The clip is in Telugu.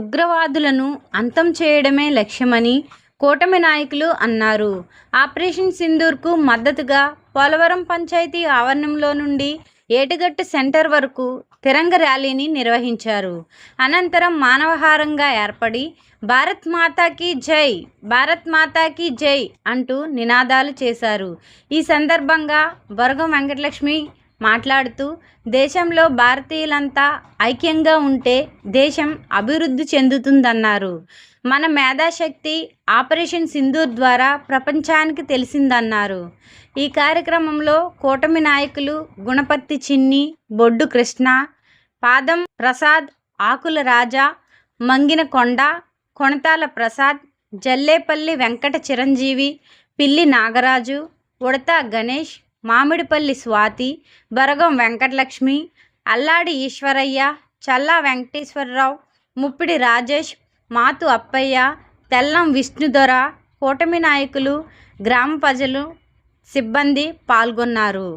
ఉగ్రవాదులను అంతం చేయడమే లక్ష్యమని కూటమి నాయకులు అన్నారు. ఆపరేషన్ సింధూర్కు మద్దతుగా పోలవరం పంచాయతీ ఆవరణంలో నుండి ఏటిగట్టు సెంటర్ వరకు తిరంగ ర్యాలీని నిర్వహించారు. అనంతరం మానవహారంగా ఏర్పడి భారత్ మాతాకి జై, భారత్ మాతాకి జై అంటూ నినాదాలు చేశారు. ఈ సందర్భంగా బొరగం వెంకటలక్ష్మి మాట్లాడుతూ దేశంలో భారతీయులంతా ఐక్యంగా ఉంటే దేశం అభివృద్ధి చెందుతుందన్నారు. మన మేధాశక్తి ఆపరేషన్ సింధూర్ ద్వారా ప్రపంచానికి తెలిసిందన్నారు. ఈ కార్యక్రమంలో కూటమి నాయకులు గుణపర్తి చిన్ని, బొడ్డు కృష్ణ, పాదం ప్రసాద్, ఆకుల రాజా, మంగిన కొండ, కొణతాల ప్రసాద్, జల్లేపల్లి వెంకట చిరంజీవి, పిల్లి నాగరాజు, ఉడత గణేష్, మామిడిపల్లి స్వాతి, బొరగం వెంకటలక్ష్మి, అల్లాడి ఈశ్వరయ్య, చల్లా వెంకటేశ్వరరావు, ముప్పిడి రాజేష్, మాతు అప్పయ్య, తెల్లం విష్ణుదొర, కూటమి నాయకులు, గ్రామ ప్రజలు, సిబ్బంది పాల్గొన్నారు.